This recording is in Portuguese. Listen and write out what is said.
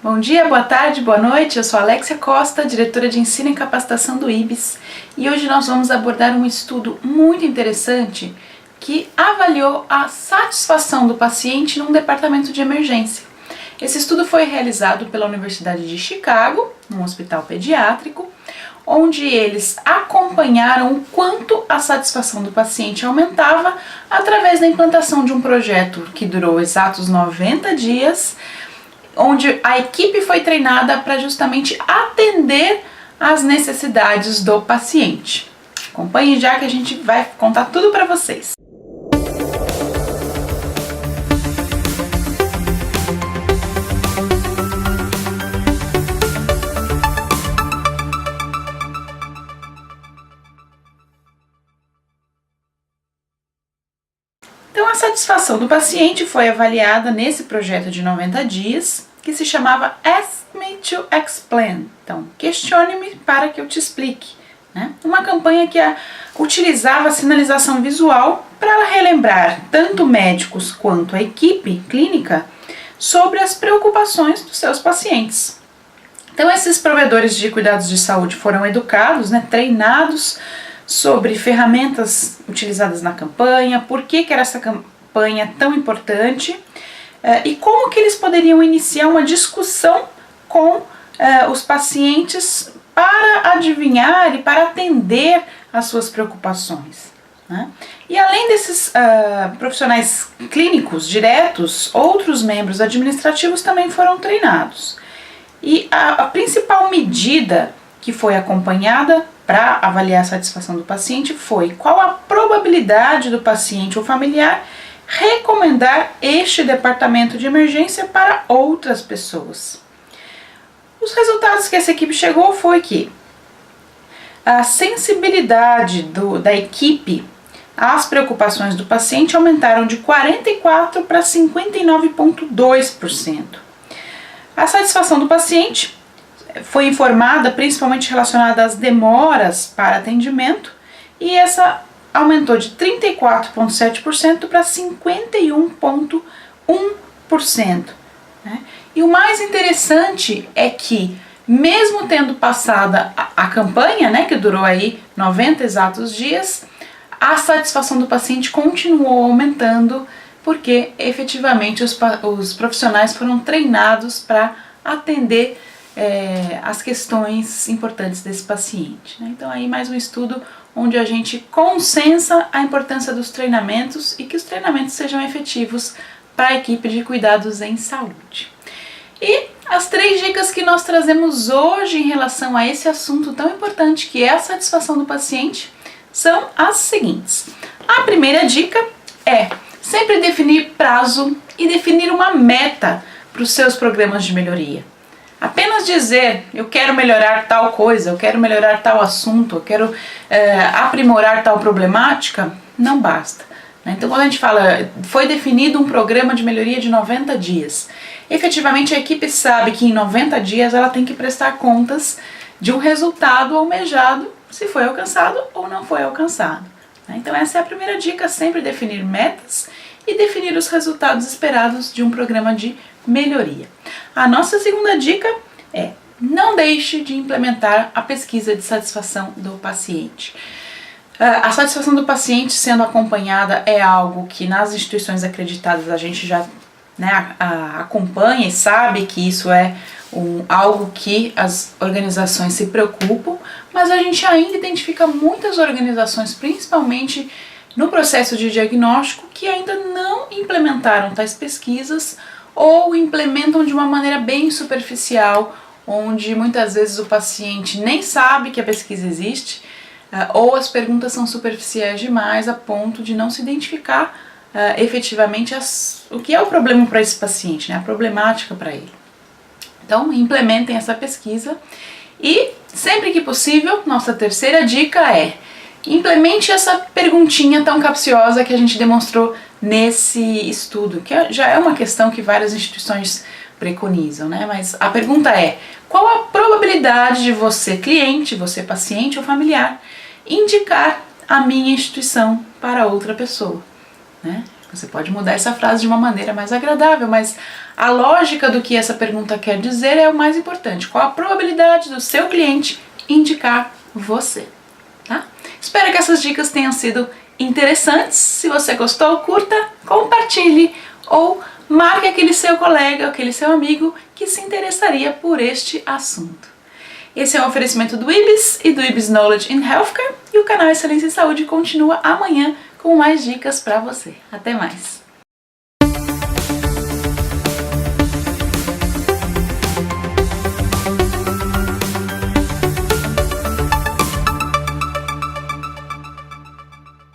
Bom dia, boa tarde, boa noite, eu sou Alexia Costa, diretora de Ensino e Capacitação do IBES, e hoje nós vamos abordar um estudo muito interessante que avaliou a satisfação do paciente num departamento de emergência. Esse estudo foi realizado pela Universidade de Chicago, num hospital pediátrico, onde eles acompanharam o quanto a satisfação do paciente aumentava através da implantação de um projeto que durou exatos 90 dias, onde a equipe foi treinada para justamente atender às necessidades do paciente. Acompanhe já que a gente vai contar tudo para vocês. Então, a satisfação do paciente foi avaliada nesse projeto de 90 dias, que se chamava Ask Me to Explain. Então, questione-me para que eu te explique. Uma campanha que utilizava a sinalização visual para relembrar tanto médicos quanto a equipe clínica sobre as preocupações dos seus pacientes. Então, esses provedores de cuidados de saúde foram educados, treinados sobre ferramentas utilizadas na campanha, por que era essa campanha tão importante e como que eles poderiam iniciar uma discussão com os pacientes para adivinhar e para atender às suas preocupações. E além desses profissionais clínicos diretos, outros membros administrativos também foram treinados. E a principal medida que foi acompanhada para avaliar a satisfação do paciente foi qual a probabilidade do paciente ou familiar recomendar este departamento de emergência para outras pessoas. Os resultados que essa equipe chegou foi que a sensibilidade da equipe às preocupações do paciente aumentaram de 44% para 59,2%. A satisfação do paciente foi informada principalmente relacionada às demoras para atendimento e essa aumentou de 34,7% para 51,1%. E o mais interessante é que, mesmo tendo passado a campanha, que durou aí 90 exatos dias, a satisfação do paciente continuou aumentando, porque efetivamente os profissionais foram treinados para atender as questões importantes desse paciente. Então aí mais um estudo onde a gente consensa a importância dos treinamentos e que os treinamentos sejam efetivos para a equipe de cuidados em saúde. E as 3 dicas que nós trazemos hoje em relação a esse assunto tão importante que é a satisfação do paciente são as seguintes. A primeira dica é sempre definir prazo e definir uma meta para os seus programas de melhoria. Apenas dizer, eu quero melhorar tal coisa, eu quero melhorar tal assunto, eu quero aprimorar tal problemática, não basta. Então, quando a gente fala, foi definido um programa de melhoria de 90 dias, efetivamente a equipe sabe que em 90 dias ela tem que prestar contas de um resultado almejado, se foi alcançado ou não foi alcançado. Então, essa é a primeira dica, sempre definir metas e definir os resultados esperados de um programa de melhoria. A nossa segunda dica é: não deixe de implementar a pesquisa de satisfação do paciente. A satisfação do paciente sendo acompanhada é algo que nas instituições acreditadas a gente já acompanha e sabe que isso é algo que as organizações se preocupam, mas a gente ainda identifica muitas organizações, principalmente no processo de diagnóstico, que ainda não implementaram tais pesquisas ou implementam de uma maneira bem superficial, onde muitas vezes o paciente nem sabe que a pesquisa existe, ou as perguntas são superficiais demais a ponto de não se identificar efetivamente o que é o problema para esse paciente, a problemática para ele. Então, implementem essa pesquisa e, sempre que possível, nossa terceira dica é: implemente essa perguntinha tão capciosa que a gente demonstrou nesse estudo, que já é uma questão que várias instituições preconizam, mas a pergunta é: qual a probabilidade de você, cliente, você paciente ou familiar, indicar a minha instituição para outra pessoa? Você pode mudar essa frase de uma maneira mais agradável, mas a lógica do que essa pergunta quer dizer é o mais importante. Qual a probabilidade do seu cliente indicar você? Tá? Espero que essas dicas tenham sido interessantes. Se você gostou, curta, compartilhe ou marque aquele seu colega, aquele seu amigo que se interessaria por este assunto. Esse é um oferecimento do IBS e do IBS Knowledge in Healthcare, e o canal Excelência em Saúde continua amanhã com mais dicas para você. Até mais!